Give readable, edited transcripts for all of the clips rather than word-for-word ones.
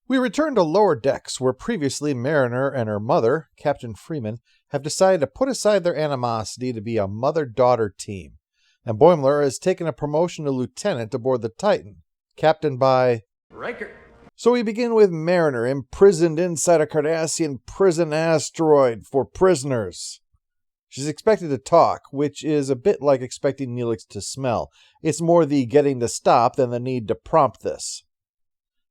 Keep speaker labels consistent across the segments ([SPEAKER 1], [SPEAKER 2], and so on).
[SPEAKER 1] We return to lower decks, where previously Mariner and her mother, Captain Freeman, have decided to put aside their animosity to be a mother-daughter team, and Boimler has taken a promotion to lieutenant aboard the Titan, captained by
[SPEAKER 2] Riker.
[SPEAKER 1] So we begin with Mariner imprisoned inside a Cardassian prison asteroid for prisoners. She's expected to talk, which is a bit like expecting Neelix to smell. It's more the getting to stop than the need to prompt this.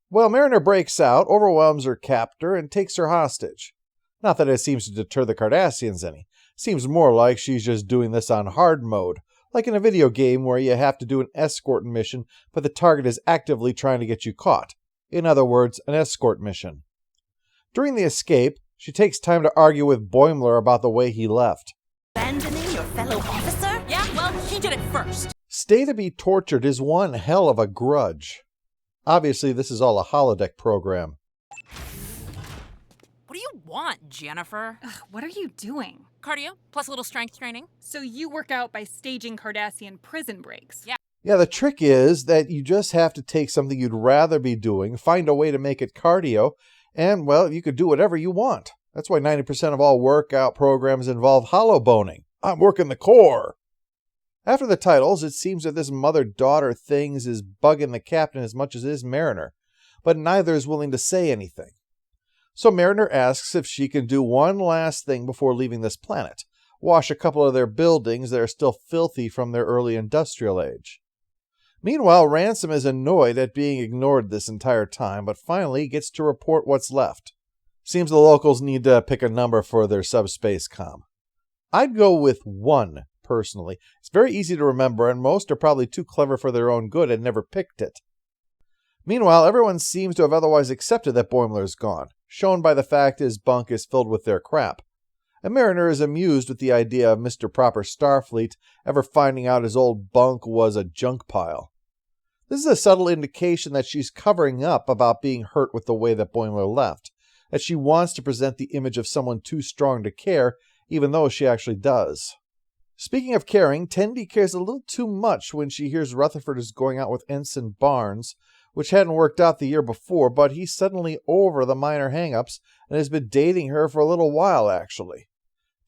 [SPEAKER 1] Well, Mariner breaks out, overwhelms her captor, and takes her hostage. Not that it seems to deter the Cardassians any. Seems more like she's just doing this on hard mode, like in a video game where you have to do an escort mission, but the target is actively trying to get you caught. In other words, an escort mission. During the escape, she takes time to argue with Boimler about the way he left.
[SPEAKER 3] Abandoning your fellow officer?
[SPEAKER 4] Yeah, well, he did it first.
[SPEAKER 1] Stay to be tortured is one hell of a grudge. Obviously, this is all a holodeck program.
[SPEAKER 4] What do you want, Jennifer?
[SPEAKER 5] Ugh, what are you doing?
[SPEAKER 4] Cardio, plus a little strength training.
[SPEAKER 5] So you work out by staging Cardassian prison breaks?
[SPEAKER 1] Yeah, the trick is that you just have to take something you'd rather be doing, find a way to make it cardio, and, well, you could do whatever you want. That's why 90% of all workout programs involve hollow boning. I'm working the core. After the titles, it seems that this mother-daughter things is bugging the captain as much as it is Mariner, but neither is willing to say anything. So Mariner asks if she can do one last thing before leaving this planet, wash a couple of their buildings that are still filthy from their early industrial age. Meanwhile, Ransom is annoyed at being ignored this entire time, but finally gets to report what's left. Seems the locals need to pick a number for their subspace comm. I'd go with 1, personally. It's very easy to remember, and most are probably too clever for their own good and never picked it. Meanwhile, everyone seems to have otherwise accepted that Boimler's gone, shown by the fact his bunk is filled with their crap. And Mariner is amused with the idea of Mr. Proper Starfleet ever finding out his old bunk was a junk pile. This is a subtle indication that she's covering up about being hurt with the way that Boimler left, that she wants to present the image of someone too strong to care, even though she actually does. Speaking of caring, Tendi cares a little too much when she hears Rutherford is going out with Ensign Barnes, which hadn't worked out the year before, but he's suddenly over the minor hang-ups and has been dating her for a little while, actually.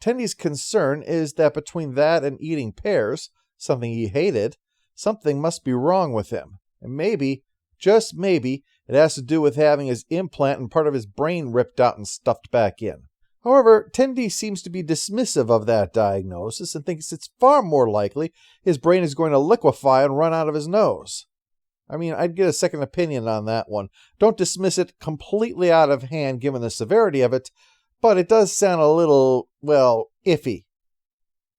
[SPEAKER 1] Tendi's concern is that between that and eating pears, something he hated, something must be wrong with him. And maybe, just maybe, it has to do with having his implant and part of his brain ripped out and stuffed back in. However, Tendi seems to be dismissive of that diagnosis and thinks it's far more likely his brain is going to liquefy and run out of his nose. I mean, I'd get a second opinion on that one. Don't dismiss it completely out of hand given the severity of it, but it does sound a little, well, iffy.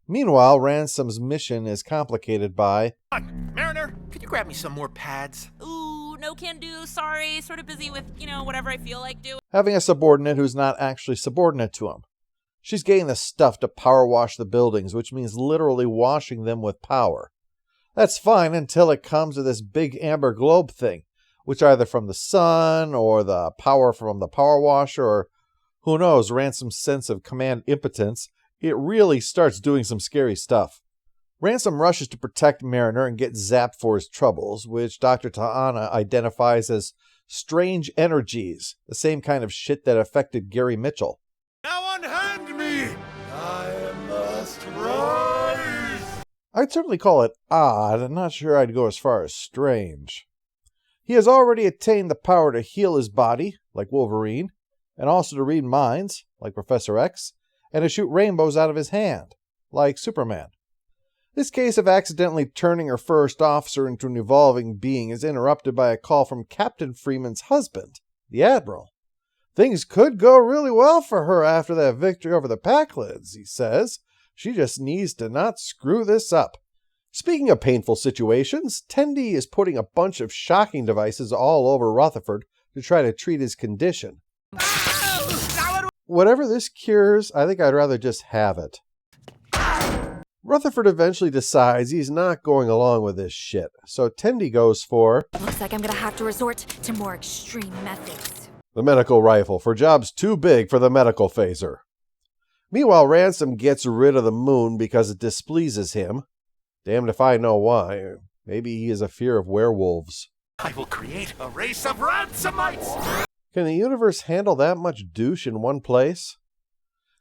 [SPEAKER 1] Meanwhile, Ransom's mission is complicated by...
[SPEAKER 2] Mariner, could you grab me some more pads?
[SPEAKER 4] Ooh, no can do, sorry. Sort of busy with, whatever I feel like doing.
[SPEAKER 1] having a subordinate who's not actually subordinate to him. She's getting the stuff to power wash the buildings, which means literally washing them with power. That's fine until it comes to this big amber globe thing, which either from the sun or the power from the power washer or who knows, Ransom's sense of command impotence, it really starts doing some scary stuff. Ransom rushes to protect Mariner and gets zapped for his troubles, which Dr. Ta'ana identifies as strange energies, the same kind of shit that affected Gary Mitchell.
[SPEAKER 2] Now unhand me! I must rise!
[SPEAKER 1] I'd certainly call it odd, and not sure I'd go as far as strange. He has already attained the power to heal his body, like Wolverine, and also to read minds, like Professor X, and to shoot rainbows out of his hand, like Superman. This case of accidentally turning her first officer into an evolving being is interrupted by a call from Captain Freeman's husband, the Admiral. Things could go really well for her after that victory over the Packlids, he says. She just needs to not screw this up. Speaking of painful situations, Tendi is putting a bunch of shocking devices all over Rutherford to try to treat his condition. Whatever this cures, I think I'd rather just have it. Rutherford eventually decides he's not going along with this shit, so Tendi goes for...
[SPEAKER 3] Looks like I'm gonna have to resort to more extreme methods.
[SPEAKER 1] The medical rifle, for jobs too big for the medical phaser. Meanwhile, Ransom gets rid of the moon because it displeases him. Damned if I know why. Maybe he has a fear of werewolves.
[SPEAKER 2] I will create a race of Ransomites!
[SPEAKER 1] Can the universe handle that much douche in one place?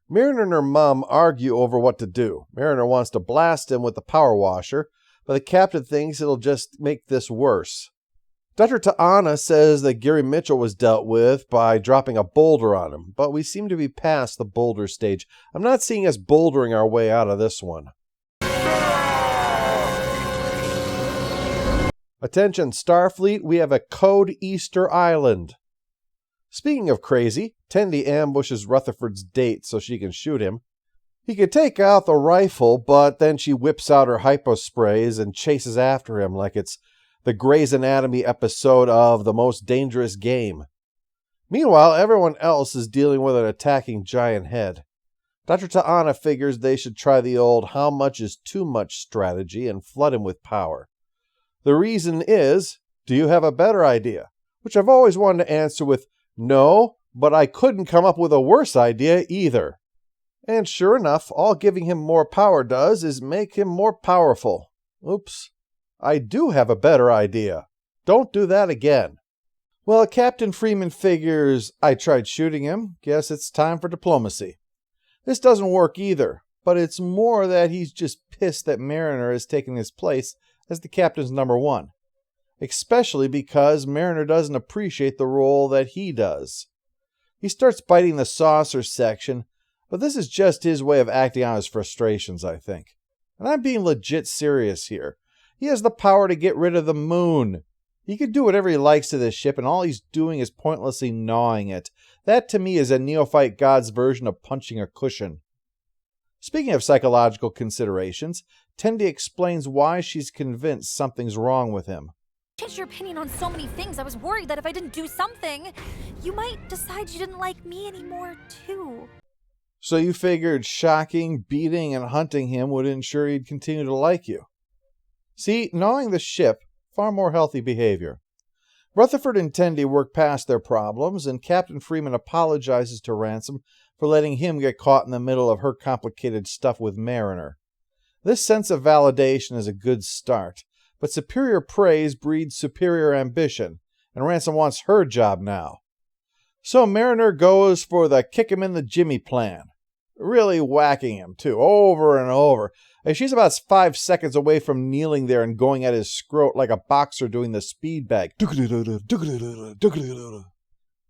[SPEAKER 1] Mariner and her mom argue over what to do. Mariner wants to blast him with the power washer, but the captain thinks it'll just make this worse. Dr. Ta'ana says that Gary Mitchell was dealt with by dropping a boulder on him, but we seem to be past the boulder stage. I'm not seeing us bouldering our way out of this one. Attention, Starfleet, we have a code Easter Island. Speaking of crazy, Tendi ambushes Rutherford's date so she can shoot him. He could take out the rifle, but then she whips out her hyposprays and chases after him like it's the Grey's Anatomy episode of The Most Dangerous Game. Meanwhile, everyone else is dealing with an attacking giant head. Dr. Ta'ana figures they should try the old how much is too much strategy and flood him with power. The reason is, do you have a better idea? Which I've always wanted to answer with, no, but I couldn't come up with a worse idea either. And sure enough, all giving him more power does is make him more powerful. Oops. I do have a better idea. Don't do that again. Well, Captain Freeman figures, I tried shooting him. Guess it's time for diplomacy. This doesn't work either, but it's more that he's just pissed that Mariner has taken his place as the captain's number one. Especially because Mariner doesn't appreciate the role that he does. He starts biting the saucer section, but this is just his way of acting out his frustrations, I think. And I'm being legit serious here. He has the power to get rid of the moon. He can do whatever he likes to this ship, and all he's doing is pointlessly gnawing it. That, to me, is a neophyte god's version of punching a cushion. Speaking of psychological considerations, Tendi explains why she's convinced something's wrong with him.
[SPEAKER 3] Changed your opinion on so many things. I was worried that if I didn't do something, you might decide you didn't like me anymore, too.
[SPEAKER 1] So you figured shocking, beating, and hunting him would ensure he'd continue to like you. See, gnawing the ship, far more healthy behavior. Rutherford and Tendi work past their problems, and Captain Freeman apologizes to Ransom for letting him get caught in the middle of her complicated stuff with Mariner. This sense of validation is a good start. But superior praise breeds superior ambition, and Ransom wants her job now. So Mariner goes for the kick him in the Jimmy plan. Really whacking him, too, over and over. And she's about 5 seconds away from kneeling there and going at his scrot like a boxer doing the speed bag.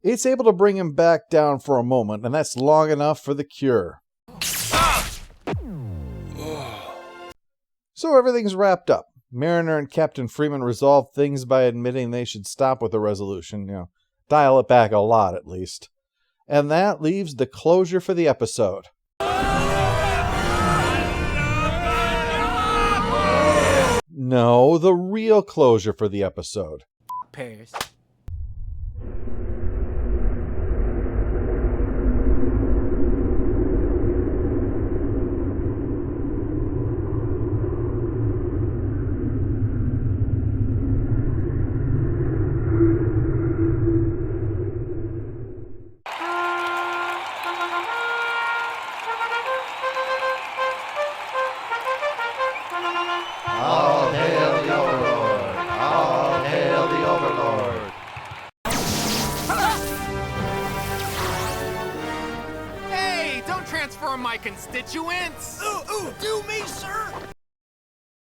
[SPEAKER 1] It's able to bring him back down for a moment, and that's long enough for the cure. So everything's wrapped up. Mariner and Captain Freeman resolve things by admitting they should stop with the resolution, dial it back a lot at least. And that leaves the closure for the episode. No, the real closure for the episode.
[SPEAKER 2] Paris.
[SPEAKER 1] All hail the Overlord! All hail the Overlord!
[SPEAKER 2] Hey, don't transform my constituents!
[SPEAKER 6] Ooh, do me, sir!